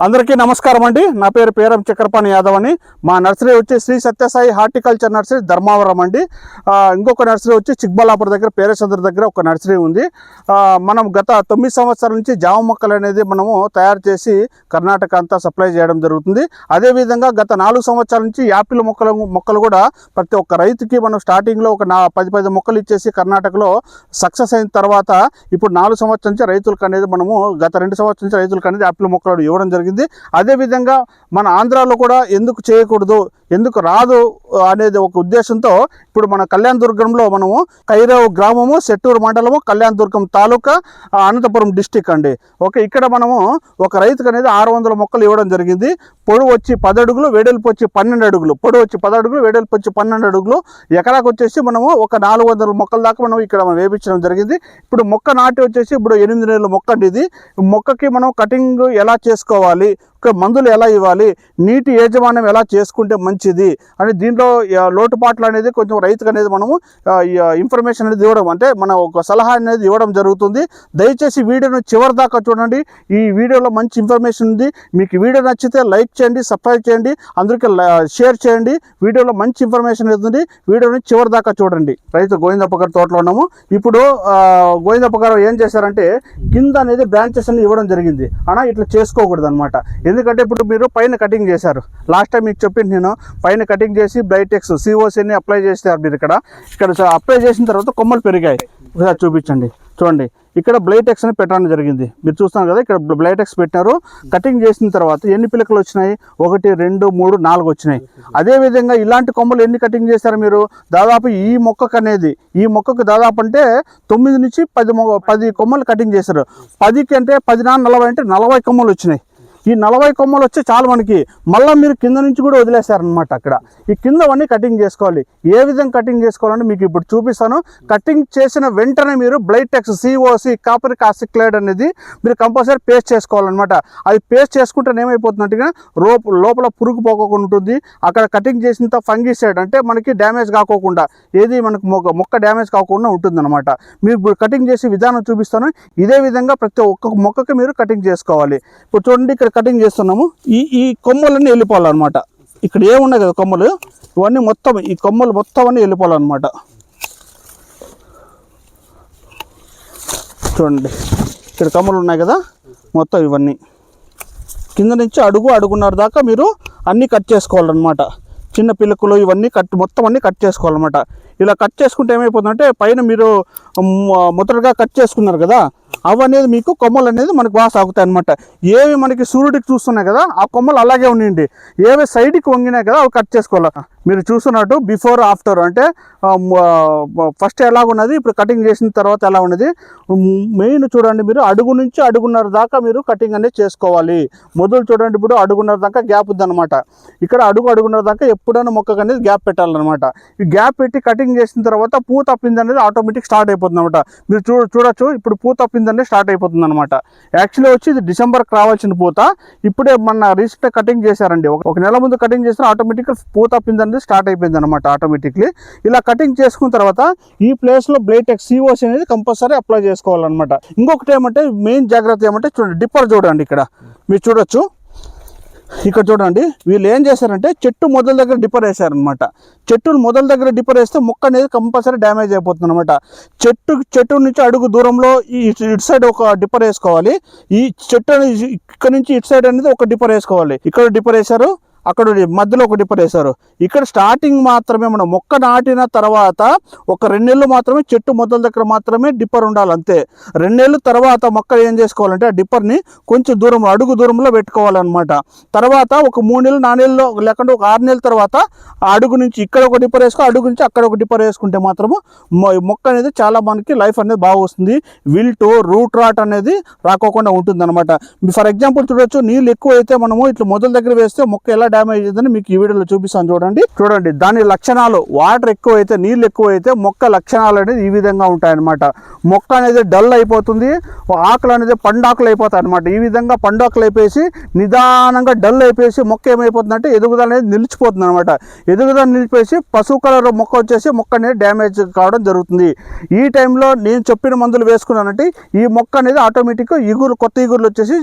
అందరికీ నమస్కారం అండి. నా పేరు పేరం చక్రపాణి యాదవ్ అని. మా నర్సరీ వచ్చి శ్రీ సత్యసాయి హార్టికల్చర్ నర్సరీ ధర్మావరం అండి. ఇంకొక నర్సరీ వచ్చి చిక్బల్లాపూర్ దగ్గర పేరేచంద్ర దగ్గర ఒక నర్సరీ ఉంది. మనం గత 9 సంవత్సరాల నుంచి జామ మొక్కలు అనేది మనము తయారు చేసి కర్ణాటక అంతా సప్లై చేయడం జరుగుతుంది. అదేవిధంగా గత 4 సంవత్సరాల నుంచి యాపిల్ మొక్కలు కూడా ప్రతి ఒక్క రైతుకి మనం స్టార్టింగ్లో ఒక 10 మొక్కలు ఇచ్చేసి కర్ణాటకలో సక్సెస్ అయిన తర్వాత ఇప్పుడు 4 సంవత్సరాల నుంచి రైతులకు అనేది మనము గత 2 సంవత్సరాల నుంచి రైతులకు అనేది యాపిల్ మొక్కలు ఇవ్వడం జరిగింది. అదేవిధంగా మన ఆంధ్రాలో కూడా ఎందుకు చేయకూడదు, ఎందుకు రాదు అనేది ఒక ఉద్దేశంతో ఇప్పుడు మన కళ్యాణదుర్గంలో మనము కైరవ్ గ్రామము, సెట్టూరు మండలము, కళ్యాణదుర్గం తాలూకా, అనంతపురం డిస్టిక్ అండి. ఓకే, ఇక్కడ మనము ఒక రైతుకు అనేది 600 మొక్కలు ఇవ్వడం జరిగింది. పొడవు వచ్చి 10 అడుగులు, వెడల్పు వచ్చి 12 అడుగులు. పొడవు వచ్చి 10 అడుగులు, వెడల్పు వచ్చి 12 అడుగులు. ఎకరాకు వచ్చేసి మనము ఒక 400 మొక్కల దాకా మనం ఇక్కడ వేపించడం జరిగింది. ఇప్పుడు మొక్క నాటి వచ్చేసి ఇప్పుడు 8 నెలల మొక్క అండి. ఇది మొక్కకి మనం కటింగ్ ఎలా చేసుకోవాలి, మందులు ఎలా ఇవ్వాలి, నీటి యాజమాన్యం ఎలా చేసుకుంటే మంచిది అని దీంట్లో లోటుపాట్లు అనేది కొంచెం రైతుకు అనేది మనము ఇన్ఫర్మేషన్ అనేది ఇవ్వడం, అంటే మన ఒక సలహా అనేది ఇవ్వడం జరుగుతుంది. దయచేసి వీడియోను చివరి దాకా చూడండి. ఈ వీడియోలో మంచి ఇన్ఫర్మేషన్ ఉంది. మీకు వీడియో నచ్చితే లైక్ చేయండి, సబ్స్క్రైబ్ చేయండి, అందరికీ షేర్ చేయండి. వీడియోలో మంచి ఇన్ఫర్మేషన్ ఉంది. వీడియోని చివరి దాకా చూడండి. రైతు గోవిందప్ప గారి తోటలో ఉన్నాము. ఇప్పుడు గోవిందప్ప గారు ఏం చేశారంటే కింద అనేది బ్రాంచెస్ అన్ని ఇవ్వడం జరిగింది. అలా ఇట్లా చేసుకోకూడదు అనమాట. ఎందుకంటే ఇప్పుడు మీరు పైన కటింగ్ చేశారు. లాస్ట్ టైం మీకు చెప్పింది నేను, పైన కటింగ్ చేసి బ్లైటెక్స్ సిఓసిని అప్లై చేస్తారు. మీరు ఇక్కడ అప్లై చేసిన తర్వాత కొమ్మలు పెరిగాయి. ఒకసారి చూపించండి. చూడండి, ఇక్కడ బ్లైటెక్స్ అని పెట్టడం జరిగింది. మీరు చూస్తున్నారు కదా, ఇక్కడ బ్లైటెక్స్ పెట్టినారు. కటింగ్ చేసిన తర్వాత ఎన్ని పిలకలు వచ్చినాయి? 1, 2, 3, 4 వచ్చినాయి. అదేవిధంగా ఇలాంటి కొమ్మలు ఎన్ని కటింగ్ చేశారు మీరు? దాదాపు ఈ మొక్కకు దాదాపు అంటే 9 నుంచి 10 కొమ్మలు కటింగ్ చేశారు. 10కి అంటే 10 నా 40 అంటే 40 కొమ్మలు వచ్చినాయి. ఈ 40 కొమ్మలు వచ్చి చాలు మనకి. మళ్ళీ మీరు కింద నుంచి కూడా వదిలేశారనమాట. అక్కడ ఈ కిందవన్నీ కటింగ్ చేసుకోవాలి. ఏ విధంగా కటింగ్ చేసుకోవాలని మీకు ఇప్పుడు చూపిస్తాను. కటింగ్ చేసిన వెంటనే మీరు బ్లైటెక్స్ సిఓసి కాపరిక్ ఆసిక్లైడ్ అనేది మీరు కంపల్సరీ పేస్ట్ చేసుకోవాలన్నమాట. అది పేస్ట్ చేసుకుంటే ఏమైపోతుందంటే లోపల పురుగు పోకోకుండా ఉంటుంది. అక్కడ కటింగ్ చేసిన ఫంగిసైడ్ అంటే మనకి డ్యామేజ్ కాకోకుండా, ఏది మనకు మొక్క డ్యామేజ్ కాకుండా ఉంటుంది అనమాట. మీరు కటింగ్ చేసే విధానం చూపిస్తాను. ఇదే విధంగా ప్రతి ఒక్క మొక్కకి మీరు కటింగ్ చేసుకోవాలి. ఇప్పుడు చూడండి, ఇక్కడ కటింగ్ చేస్తున్నాము. ఈ కొమ్మలన్నీ వెళ్ళిపోవాలన్నమాట. ఇక్కడ ఏమున్నాయి కదా కొమ్మలు, ఇవన్నీ మొత్తం ఈ కొమ్మలు మొత్తం అన్నీ వెళ్ళిపోవాలన్నమాట. చూడండి, ఇక్కడ కొమ్మలు ఉన్నాయి కదా, మొత్తం ఇవన్నీ కింద నుంచి అడుగున్నర దాకా మీరు అన్నీ కట్ చేసుకోవాలన్నమాట. చిన్న పిల్లకులు ఇవన్నీ మొత్తం అన్నీ కట్ చేసుకోవాలన్నమాట. ఇలా కట్ చేసుకుంటే ఏమైపోతుందంటే పైన మీరు మొదటగా కట్ చేసుకున్నారు కదా, అవనేది మీకు కొమ్మలు అనేది మనకు బాగా సాగుతాయి అనమాట. ఏవి మనకి సూర్యుడికి చూస్తున్నాయి కదా, ఆ కొమ్మలు అలాగే ఉండండి. ఏవి సైడ్కి వంగినాయి కదా, అవి కట్ చేసుకోవాలి. మీరు చూస్తున్నట్టు బిఫోర్ ఆఫ్టర్ అంటే ఫస్ట్ ఎలా ఉన్నది, ఇప్పుడు కటింగ్ చేసిన తర్వాత ఎలా ఉన్నది. మెయిన్ చూడండి, మీరు అడుగు నుంచి అడుగున్నర దాకా మీరు కటింగ్ అనేది చేసుకోవాలి. మొదలు చూడండి, ఇప్పుడు అడుగున్నర దాకా గ్యాప్ ఉందన్నమాట. ఇక్కడ అడుగున్నర దాకా ఎప్పుడైనా మొక్కకు అనేది గ్యాప్ పెట్టాలన్నమాట. ఈ గ్యాప్ పెట్టి కటింగ్ చేసిన తర్వాత పూత పిండి అనేది ఆటోమేటిక్ స్టార్ట్ అయిపోతుంది అనమాట. మీరు చూడొచ్చు, ఇప్పుడు పూత పిండి అనేది స్టార్ట్ అయిపోతుంది అనమాట. యాక్చువల్లీ వచ్చి ఇది డిసెంబర్కి రావాల్సిన పూత ఇప్పుడే మన రీసెంట్ కటింగ్ చేశారండి. ఒక నెల ముందు కటింగ్ చేసిన ఆటోమేటిక్గా పూత పిండి అనేది స్టార్ట్ అయిపోయింది అనమాట ఆటోమేటిక్లీ. ఇలా కటింగ్ చేసుకున్న తర్వాత ఈ ప్లేస్లో బ్లైటెక్స్ సిఓసి అనేది కంపల్సరీ అప్లై చేసుకోవాలన్నమాట. ఇంకొకటి ఏమంటే మెయిన్ జాగ్రత్త ఏమంటే చూడండి, డిప్పర్ చూడండి. ఇక్కడ మీరు చూడొచ్చు, ఇక్కడ చూడండి, వీళ్ళు ఏం చేశారంటే చెట్టు మొదల దగ్గర డిప్పర్ వేశారనమాట. చెట్టు మొదల దగ్గర డిప్పర్ వేస్తే మొక్క అనేది కంపల్సరీ డ్యామేజ్ అయిపోతుంది అనమాట. చెట్టు నుంచి అడుగు దూరంలో ఇటు సైడ్ ఒక డిప్పర్ వేసుకోవాలి. ఈ చెట్టు అనేది ఇక్కడ నుంచి ఇటు సైడ్ అనేది ఒక డిప్పర్ వేసుకోవాలి. ఇక్కడ డిప్పర్ వేశారు, అక్కడ మధ్యలో ఒక డిప్పర్ వేశారు. ఇక్కడ స్టార్టింగ్ మాత్రమే మనం మొక్క నాటిన తర్వాత ఒక 2 నెలలు మాత్రమే చెట్టు మొదల దగ్గర మాత్రమే డిప్పర్ ఉండాలి, అంతే. 2 నెలల తర్వాత మొక్క ఏం చేసుకోవాలంటే ఆ డిప్పర్ని కొంచెం దూరం అడుగు దూరంలో పెట్టుకోవాలన్నమాట. తర్వాత ఒక 3 నెలలు 4 నెలల్లో లేకుంటే ఒక 6 నెలల తర్వాత అడుగు నుంచి ఇక్కడ ఒక డిప్పర్ వేసుకో, అడుగు నుంచి అక్కడ ఒక డిప్పర్ వేసుకుంటే మాత్రము మొక్క అనేది చాలా మనకి లైఫ్ అనేది బాగా వస్తుంది. విల్ట్, రూట్ రాట్ అనేది రాకోకుండా ఉంటుంది అనమాట. ఫర్ ఎగ్జాంపుల్ చూడొచ్చు, నీళ్ళు ఎక్కువ అయితే మనము ఇట్లా మొదల దగ్గర వేస్తే మొక్క ఎలా డ్యామేజ్ అయిందని మీకు ఈ వీడియోలో చూపిస్తాను. చూడండి దాని లక్షణాలు. వాటర్ ఎక్కువ అయితే, నీళ్ళు ఎక్కువ అయితే మొక్క లక్షణాలు అనేది ఈ విధంగా ఉంటాయన్నమాట. మొక్క అనేది డల్ అయిపోతుంది, ఆకులు అనేది పండాకులు అయిపోతాయి అనమాట. ఈ విధంగా పండాకులు అయిపోయి నిదానంగా డల్ అయిపోయి మొక్క ఏమైపోతుందంటే ఎదుగుదల అనేది నిలిచిపోతుంది అనమాట. ఎదుగుదల నిలిచిపోయి పసుపు కలర్ మొక్క వచ్చేసి మొక్క అనేది డ్యామేజ్ కావడం జరుగుతుంది. ఈ టైంలో నేను చెప్పిన మందులు వేసుకున్నానంటే ఈ మొక్క అనేది ఆటోమేటిక్గా కొత్త ఇగురులు వచ్చేసి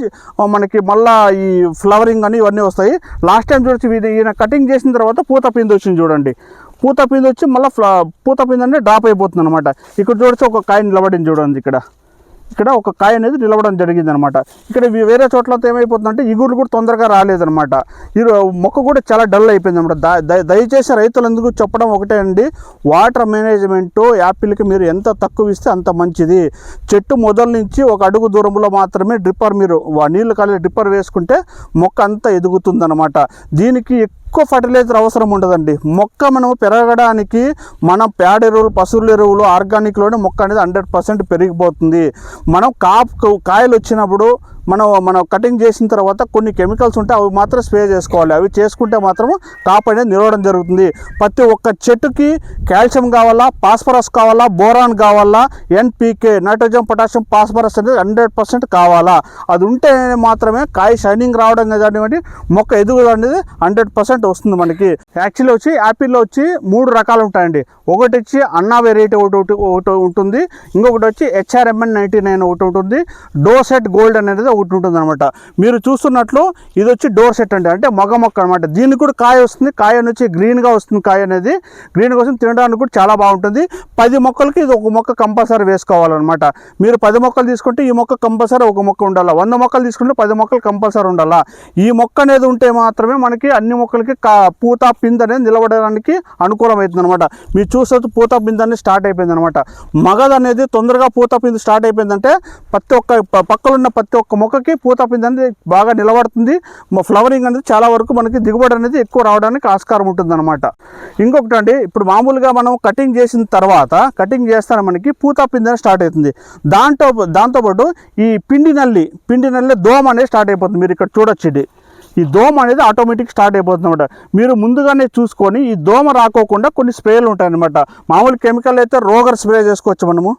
మనకి మళ్ళీ ఈ ఫ్లవరింగ్ అని ఇవన్నీ వస్తాయి. లాస్ట్ టైం చూడొచ్చు ఈయన కటింగ్ చేసిన తర్వాత పూత పిండి వచ్చింది చూడండి. పూత పిండి వచ్చి మళ్ళీ పూత పిండి అనేది డ్రాప్ అయిపోతుంది అనమాట. ఇక్కడ చూడొచ్చు ఒక కాయ నిలబడింది చూడండి. ఇక్కడ ఒక కాయ అనేది నిలవడం జరిగింది అనమాట. ఇక్కడ వేరే చోట్లతో ఏమైపోతుందంటే ఇగురు కూడా తొందరగా రాలేదనమాట. ఈ మొక్క కూడా చాలా డల్ అయిపోయింది అనమాట. దయచేసి రైతులందుకు చెప్పడం ఒకటే అండి, వాటర్ మేనేజ్మెంట్ యాపిల్కి మీరు ఎంత తక్కువ ఇస్తే అంత మంచిది. చెట్టు మొదల నుంచి ఒక అడుగు దూరంలో మాత్రమే మీరు నీళ్లు కలిగి డ్రిప్పర్ వేసుకుంటే మొక్క అంతా ఎదుగుతుందన్నమాట. దీనికి ఎక్కువ ఫర్టిలైజర్ అవసరం ఉండదండి. మొక్క మనం పెరగడానికి మనం పేడ ఎరువులు, పశువుల ఎరువులు, ఆర్గానిక్లోనే మొక్క అనేది 100% పెరిగిపోతుంది. మనం కాయలు వచ్చినప్పుడు మనం కటింగ్ చేసిన తర్వాత కొన్ని కెమికల్స్ ఉంటాయి, అవి మాత్రం స్ప్రే చేసుకోవాలి. అవి చేసుకుంటే మాత్రం కాపు అనేది నిలవడం జరుగుతుంది. ప్రతి ఒక్క చెట్టుకి కాల్షియం కావాలా, ఫాస్ఫరస్ కావాలా, బోరాన్ కావాలా, ఎన్పీకే, నైట్రోజన్, పొటాషియం, ఫాస్ఫరస్ అనేది 100% కావాలా. అది ఉంటే మాత్రమే కాయ షైనింగ్ రావడం కానివ్వండి, మొక్క ఎదుగుదల అనేది 100% వస్తుంది మనకి. యాక్చువల్లీ వచ్చి యాపిల్లో వచ్చి 3 రకాలు ఉంటాయండి. ఒకటి వచ్చి అన్నా వెరైటీ ఒకటి ఉంటుంది, ఇంకొకటి వచ్చి HRMN 99 ఒకటి ఉంటుంది, డోసెట్ గోల్డ్ అనేది ఒకటి ఉంటుంది అనమాట. మీరు చూస్తున్నట్లు ఇది వచ్చి డోర్ సెట్ అండి, అంటే మగ మొక్క అనమాట. దీనికి కూడా కాయ వస్తుంది. కాయ నుంచి గ్రీన్గా వస్తుంది. కాయ అనేది గ్రీన్గా వస్తుంది, తినడానికి కూడా చాలా బాగుంటుంది. 10 మొక్కలకి ఇది ఒక మొక్క కంపల్సరీ వేసుకోవాలన్నమాట. మీరు 10 మొక్కలు తీసుకుంటే ఈ మొక్క కంపల్సరీ ఒక మొక్క ఉండాలా. 100 మొక్కలు తీసుకుంటే 10 మొక్కలు కంపల్సరీ ఉండాలా. ఈ మొక్క అనేది ఉంటే మాత్రమే మనకి అన్ని మొక్కలకి పూత పిండి అనేది నిలబడడానికి అనుకూలమవుతుంది అనమాట. మీరు చూస్తే పూత పిండి అనేది స్టార్ట్ అయిపోయింది అనమాట. మగది అనేది తొందరగా పూత పిండి స్టార్ట్ అయిపోయిందంటే పక్కలున్న ప్రతి ఒక్క మొక్కకి పూత పిండి అనేది బాగా నిలబడుతుంది. ఫ్లవరింగ్ అనేది చాలా వరకు మనకి దిగుబడి అనేది ఎక్కువ రావడానికి ఆస్కారం ఉంటుంది అనమాట. ఇంకొకటి అండి, ఇప్పుడు మామూలుగా మనం కటింగ్ చేసిన తర్వాత కటింగ్ చేస్తానే మనకి పూత పిండి అనేది స్టార్ట్ అవుతుంది. దాంతోపాటు ఈ పిండి నల్లి దోమ అనేది స్టార్ట్ అయిపోతుంది. మీరు ఇక్కడ చూడొచ్చు, ఈ దోమ అనేది ఆటోమేటిక్ స్టార్ట్ అయిపోతుంది అనమాట. మీరు ముందుగానే చూసుకొని ఈ దోమ రాకోకుండా కొన్ని స్ప్రేలు ఉంటాయన్నమాట. మామూలు కెమికల్ అయితే రోగర్ స్ప్రే చేసుకోవచ్చు. మనము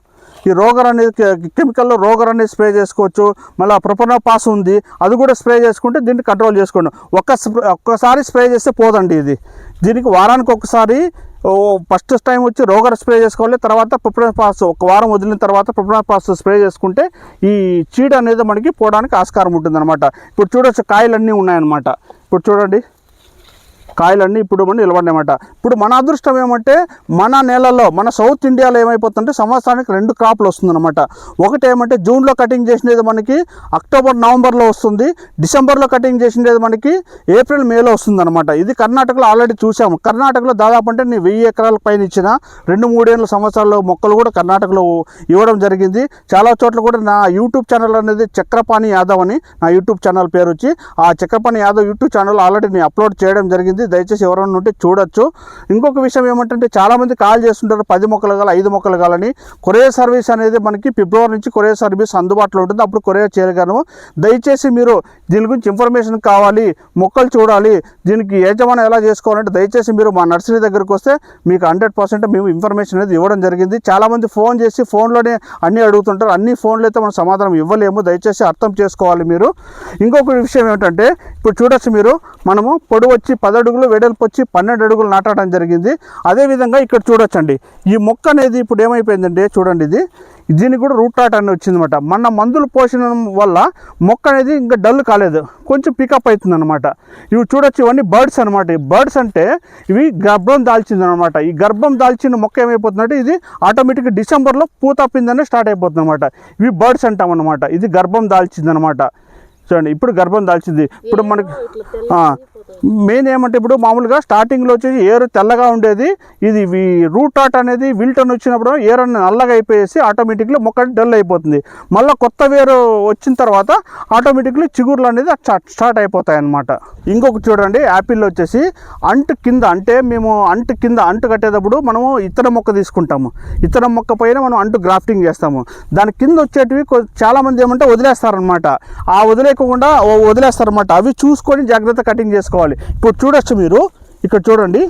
ఈ రోగర్ అనేది కెమికల్లో రోగర్ అనేది స్ప్రే చేసుకోవచ్చు. మళ్ళీ ప్రొపనోపాస్ ఉంది, అది కూడా స్ప్రే చేసుకుంటే దీన్ని కంట్రోల్ చేసుకోండి. ఒక్కసారి స్ప్రే చేస్తే పోదండి ఇది. దీనికి వారానికి ఒకసారి ఫస్ట్ టైం వచ్చి రోగర్ స్ప్రే చేసుకోవాలి. తర్వాత ప్రొపనోపాస్ ఒక వారం వదిలిన తర్వాత ప్రొపనోపాస్ స్ప్రే చేసుకుంటే ఈ చీడ అనేది మనకి పోవడానికి ఆస్కారం ఉంటుంది అనమాట. ఇప్పుడు చూడొచ్చు కాయలన్నీ ఉన్నాయన్నమాట. ఇప్పుడు చూడండి కాయలన్నీ ఇప్పుడు మనం నిలబడినమాట. ఇప్పుడు మన అదృష్టం ఏమంటే మన నేలలో మన సౌత్ ఇండియాలో ఏమైపోతుందంటే సంవత్సరానికి 2 క్రాప్లు వస్తుందన్నమాట. ఒకటి ఏమంటే జూన్లో కటింగ్ చేసినది మనకి అక్టోబర్ నవంబర్లో వస్తుంది, డిసెంబర్లో కటింగ్ చేసినది మనకి ఏప్రిల్ మేలో వస్తుందన్నమాట. ఇది కర్ణాటకలో ఆల్రెడీ చూసాము. కర్ణాటకలో దాదాపు అంటే నేను 1000 ఎకరాల పైన ఇచ్చిన 2-3 సంవత్సరాల మొక్కలు కూడా కర్ణాటకలో ఇవ్వడం జరిగింది. చాలా చోట్ల కూడా నా యూట్యూబ్ ఛానల్ అనేది చక్రపాణి యాదవ్ అని నా యూట్యూబ్ ఛానల్ పేరు వచ్చి, ఆ Chakrapani Yadav YouTube channel already నేను అప్లోడ్ చేయడం జరిగింది. దయచేసి ఎవరైనా ఉంటే చూడొచ్చు. ఇంకొక విషయం ఏమంటే చాలామంది కాల్ చేస్తుంటారు 10 మొక్కలు కావాలి, 5 మొక్కలు కావాలని. కొరియర్ సర్వీస్ అనేది మనకి ఫిబ్రవరి నుంచి కొరియర్ సర్వీస్ అందుబాటులో ఉంటుంది, అప్పుడు కొరియర్ చేయగలను. దయచేసి మీరు దీని గురించి ఇన్ఫర్మేషన్ కావాలి, మొక్కలు చూడాలి, దీనికి యజమాని ఎలా చేసుకోవాలంటే దయచేసి మీరు మా నర్సరీ దగ్గరికి వస్తే మీకు 100% మేము ఇన్ఫర్మేషన్ అనేది ఇవ్వడం జరిగింది. చాలామంది ఫోన్ చేసి ఫోన్లోనే అన్నీ అడుగుతుంటారు. అన్ని ఫోన్లో అయితే మనం సమాధానం ఇవ్వలేము, దయచేసి అర్థం చేసుకోవాలి మీరు. ఇంకొక విషయం ఏమిటంటే ఇప్పుడు చూడొచ్చు మీరు, మనము పొడవు వచ్చి 10 అడుగులు, వెడల్పు వచ్చి 12 అడుగులు నాటడం జరిగింది. అదేవిధంగా ఇక్కడ చూడొచ్చండి, ఈ మొక్క అనేది ఇప్పుడు ఏమైపోయిందంటే చూడండి, దీనికి కూడా రూట్ రాట్ అనేది వచ్చిందనమాట. మన మందులు పోషణం వల్ల మొక్క అనేది ఇంకా డల్ కాలేదు, కొంచెం పికప్ అవుతుంది అనమాట. ఇవి చూడొచ్చు, ఇవన్నీ బర్డ్స్ అనమాట. ఈ బర్డ్స్ అంటే ఇవి గర్భం దాల్చింది అనమాట. ఈ గర్భం దాల్చిన మొక్క ఏమైపోతుందంటే ఇది ఆటోమేటిక్గా డిసెంబర్లో పూత పిందనే స్టార్ట్ అయిపోతుంది అనమాట. ఇవి బర్డ్స్ అంటాం అనమాట. ఇది గర్భం దాల్చింది అనమాట. చూడండి ఇప్పుడు గర్భం దాల్చింది. ఇప్పుడు మనకి మెయిన్ ఏమంటే ఇప్పుడు మామూలుగా స్టార్టింగ్లో వచ్చేసి ఏరు తెల్లగా ఉండేది, ఇది రూట్ రాట్ అనేది విల్టన్ వచ్చినప్పుడు ఏరు నల్లగా అయిపోయేసి ఆటోమేటిక్లీ మొక్క డల్ అయిపోతుంది. మళ్ళీ కొత్త వేరు వచ్చిన తర్వాత ఆటోమేటిక్లీ చిగుర్లు అనేది స్టార్ట్ అయిపోతాయి అన్నమాట. ఇంకొకటి చూడండి, యాపిల్లో వచ్చేసి అంటు కింద, అంటే మేము అంటు కట్టేటప్పుడు మనము ఇతర మొక్క తీసుకుంటాము. ఇతర మొక్క పైన మనం అంటు గ్రాఫ్టింగ్ చేస్తాము. దాని కింద వచ్చేటివి చాలామంది ఏమంటే వదిలేస్తారనమాట. ఆ వదిలేకుండా వదిలేస్తారనమాట. అవి చూసుకొని జాగ్రత్త కటింగ్ చేసుకోవాలి. చేసుకోవాలి. ఇప్పుడు చూడొచ్చు మీరు, ఇక్కడ చూడండి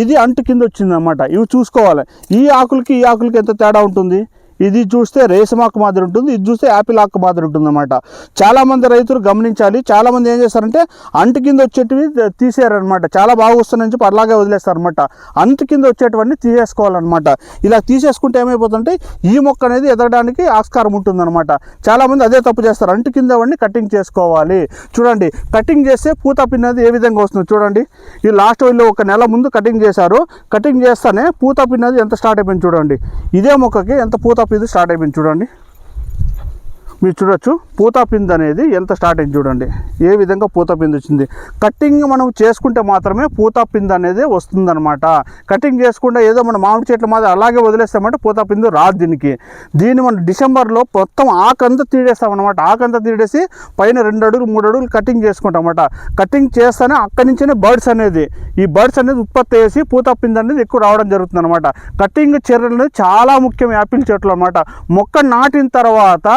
ఇది అంటు కింద వచ్చిందన్నమాట. ఇవి చూసుకోవాలి, ఈ ఆకులకి ఈ ఆకులకి ఎంత తేడా ఉంటుంది. ఇది చూస్తే రేసమాకు మాదిరి ఉంటుంది, ఇది చూస్తే యాపిల్ ఆకు మాదిరి ఉంటుంది అన్నమాట. చాలామంది రైతులు గమనించాలి. చాలామంది ఏం చేస్తారంటే అంటు కింద వచ్చేటివి తీసేయారనమాట. చాలా బాగా వస్తున్నాయని చెప్పి అలాగే వదిలేస్తారనమాట. అంటు కింద వచ్చేటివన్నీ తీసేసుకోవాలన్నమాట. ఇలా తీసేసుకుంటే ఏమైపోతుందంటే ఈ మొక్క అనేది ఎదగడానికి ఆస్కారం ఉంటుందన్నమాట. చాలామంది అదే తప్పు చేస్తారు, అంటు కింద అవన్నీ కటింగ్ చేసుకోవాలి. చూడండి, కటింగ్ చేస్తే పూత పిండి ఏ విధంగా వస్తుంది చూడండి. ఈ లాస్ట్ వీళ్ళు ఒక నెల ముందు కటింగ్ చేశారు. కటింగ్ చేస్తానే పూత పిండి ఎంత స్టార్ట్ అయిపోయింది చూడండి. ఇదే మొక్కకి ఎంత పూత ఇది స్టార్ట్ అయిపోయింది చూడండి. మీరు చూడొచ్చు పూత పిండి అనేది ఎంత స్టార్ట్ అయింది చూడండి, ఏ విధంగా పూత పిండి వచ్చింది. కటింగ్ మనం చేసుకుంటే మాత్రమే పూత పిండి అనేది వస్తుందన్నమాట. కటింగ్ చేసుకుంటే ఏదో మన మామిడి చెట్లు మాది అలాగే వదిలేస్తామంటే పూత పిండి రాదు. దీన్ని మనం డిసెంబర్లో మొత్తం ఆకంతా తీడేస్తామన్నమాట. ఆకంతా తీడేసి పైన 2 అడుగులు 3 అడుగులు కటింగ్ చేసుకుంటామన్నమాట. కటింగ్ చేస్తేనే అక్కడి నుంచే బర్డ్స్ అనేది ఉత్పత్తి చేసి పూత పిండి అనేది ఎక్కువ రావడం జరుగుతుంది అనమాట. కటింగ్ చర్యలు అనేది చాలా ముఖ్యం యాపిల్ చెట్లు అనమాట. మొక్క నాటిన తర్వాత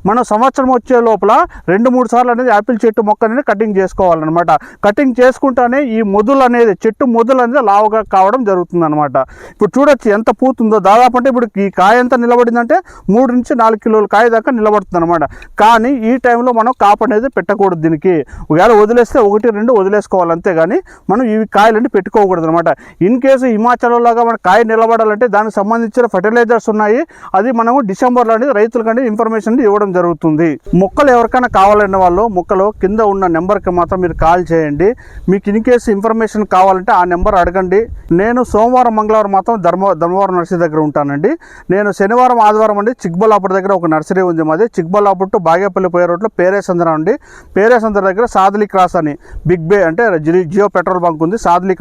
మనం సంవత్సరం వచ్చే లోపల 2-3 సార్లు అనేది యాపిల్ చెట్టు మొక్క అనేది కటింగ్ చేసుకోవాలన్నమాట. కటింగ్ చేసుకుంటానే ఈ మొదలు అనేది చెట్టు మొదలు అనేది లావుగా కావడం జరుగుతుంది అనమాట. ఇప్పుడు చూడొచ్చు ఎంత పూతుందో. దాదాపు అంటే ఇప్పుడు ఈ కాయ ఎంత నిలబడిందంటే 3 నుంచి 4 కిలోల కాయ దాకా నిలబడుతుంది అనమాట. కానీ ఈ టైంలో మనం కాపు అనేది పెట్టకూడదు. దీనికి ఒకవేళ వదిలేస్తే 1-2 వదిలేసుకోవాలి, అంతేగాని మనం ఈ కాయలన్నీ పెట్టుకోకూడదు అనమాట. ఇన్ కేసు హిమాచల్ లాగా మన కాయ నిలబడాలంటే దానికి సంబంధించిన ఫర్టిలైజర్స్ ఉన్నాయి. అది మనము డిసెంబర్లో అనేది రైతులకంటే ఇన్ఫర్మేషన్ ఇవ్వడం జరుగుతుంది. మొక్కలు ఎవరికైనా కావాలనే వాళ్ళు మొక్కలు కింద ఉన్న నెంబర్కి మాత్రం మీరు కాల్ చేయండి. మీకు ఇన్ కేసు ఇన్ఫర్మేషన్ కావాలంటే ఆ నెంబర్ అడగండి. నేను సోమవారం మంగళవారం మాత్రం ధర్మవరం నర్సరీ దగ్గర ఉంటానండి. నేను శనివారం ఆదివారం అండి చిక్బల్లాపూర్ దగ్గర ఒక నర్సరీ ఉంది మాది. చిక్బల్లాపూర్ టు బాగేపల్లి పోయే రోడ్లో పేరేసంద్ర అండి. పేరేసంద్ర దగ్గర సాద్లీ క్రాస్ అని బిగ్ బే అంటే జియో పెట్రోల్ బంక్ ఉంది. సాద్లీ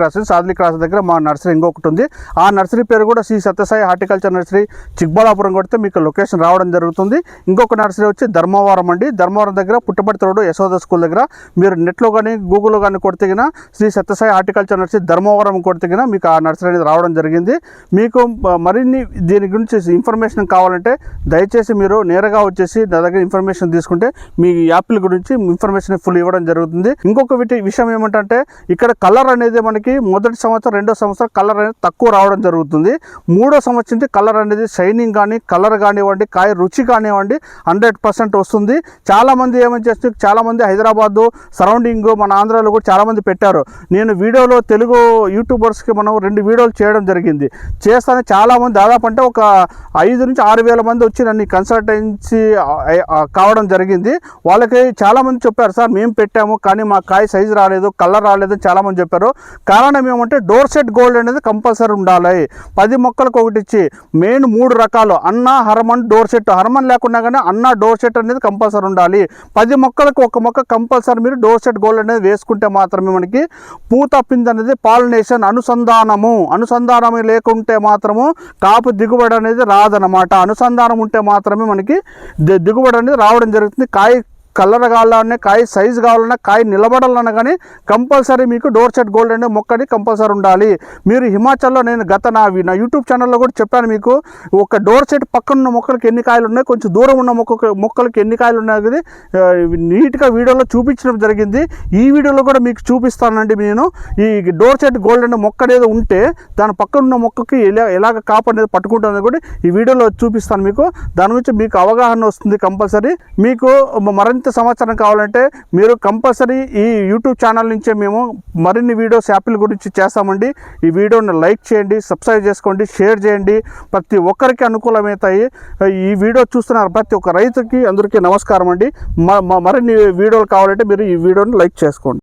క్రాస్ దగ్గర మా నర్సరీ ఇంకొకటి ఉంది. ఆ నర్సరీ పేరు కూడా శ్రీ సత్యసాయి హార్టికల్చర్ నర్సరీ చిక్బల్లాపురం కొడితే మీకు లొకేషన్ రావడం జరుగుతుంది. ఇంకొక నర్సరీ వచ్చి ధర్మవరం అండి. ధర్మవరం దగ్గర పుట్టపర్తి రోడ్డు యశోద స్కూల్ దగ్గర మీరు నెట్లో కానీ గూగుల్లో కానీ కొడితే శ్రీ సత్యసాయి హార్టికల్చర్ నర్సరీ ధర్మవరం కొడితే మీకు ఆ నర్సరీ అనేది రావడం జరిగింది. మీకు మరిన్ని దీని గురించి ఇన్ఫర్మేషన్ కావాలంటే దయచేసి మీరు నేరుగా వచ్చేసి నా దగ్గర ఇన్ఫర్మేషన్ తీసుకుంటే మీ యాపిల్ గురించి ఇన్ఫర్మేషన్ ఫుల్ ఇవ్వడం జరుగుతుంది. ఇంకొక విషయం ఏమంటే ఇక్కడ కలర్ అనేది మనకి మొదటి సంవత్సరం 2వ సంవత్సరం కలర్ అనేది తక్కువ రావడం జరుగుతుంది. 3వ సంవత్సరం నుంచి కలర్ అనేది షైనింగ్ కానీ కలర్ కానివ్వండి కాయ రుచి కానివ్వండి 100% వస్తుంది. చాలామంది ఏమని చేస్తే చాలామంది హైదరాబాదు సరౌండింగ్ మన ఆంధ్రాలో కూడా చాలామంది పెట్టారు. నేను వీడియోలో తెలుగు యూట్యూబర్స్కి మనం 2 వీడియోలు చేయడం జరిగింది. చేస్తానే చాలామంది దాదాపు అంటే ఒక 5 నుంచి 6 వేల మంది వచ్చి నన్ను కన్సల్టెన్సీ కావడం జరిగింది. వాళ్ళకి చాలామంది చెప్పారు, సార్ మేము పెట్టాము కానీ మా కాయ సైజు రాలేదు, కలర్ రాలేదు అని చాలామంది చెప్పారు. కారణం ఏమంటే డోర్సెట్ గోల్డ్ అనేది కంపల్సరీ ఉండాలి. 10 మొక్కలకు ఒకటి ఇచ్చి మెయిన్ 3 రకాలు అన్నా హర్మన్ డోర్సెట్. హర్మన్ లేకున్నా కానీ అన్నా డోర్సెట్ అనేది కంపల్సరీ ఉండాలి. 10 మొక్కలకు ఒక మొక్క కంపల్సరీ మీరు డోర్సెట్ గోల్డ్ అనేది వేసుకుంటే మాత్రమే మనకి పూత పిండి అనేది పాలినేషన్ అనుసంధానం లేకుంటే మాత్రము కాపు దిగుబడి అనేది రాదనమాట. అనుసంధానం ఉంటే మాత్రమే మనకి దిగుబడి అనేది రావడం జరుగుతుంది. కాయ కలర్ కావాలన్నా కాయ సైజు కావాలన్నా కాయ నిలబడాలన్నా కానీ కంపల్సరీ మీకు డోర్సెట్ గోల్డ్ అనే మొక్కని కంపల్సరీ ఉండాలి. మీరు హిమాచల్లో నేను నా యూట్యూబ్ ఛానల్లో కూడా చెప్పాను మీకు. ఒక డోర్సెట్ పక్కన ఉన్న మొక్కలకి ఎన్ని కాయలు ఉన్నాయి, కొంచెం దూరం ఉన్న మొక్కలకి ఎన్ని కాయలు ఉన్నాయి నీట్గా వీడియోలో చూపించడం జరిగింది. ఈ వీడియోలో కూడా మీకు చూపిస్తానండి. నేను ఈ డోర్సెట్ గోల్డ్ అనే మొక్క అనేది ఉంటే దాని పక్కన ఉన్న మొక్కకి ఎలాగ కాపు అనేది పట్టుకుంటుంది కూడా ఈ వీడియోలో చూపిస్తాను మీకు. దాని గురించి మీకు అవగాహన వస్తుంది. కంపల్సరీ మీకు మరింత సమాచారం కావాలంటే మీరు కంపల్సరీ ఈ యూట్యూబ్ ఛానల్ నుంచే మేము మరిన్ని వీడియోస్ యాపిల్ గురించి చేస్తామండి. ఈ వీడియోని లైక్ చేయండి, సబ్స్క్రైబ్ చేసుకోండి, షేర్ చేయండి. ప్రతి ఒక్కరికి అనుకూలమవుతాయి. ఈ వీడియో చూస్తున్న ప్రతి ఒక్క రైతుకి అందరికీ నమస్కారం అండి. మరిన్ని వీడియోలు కావాలంటే మీరు ఈ వీడియోని లైక్ చేసుకోండి.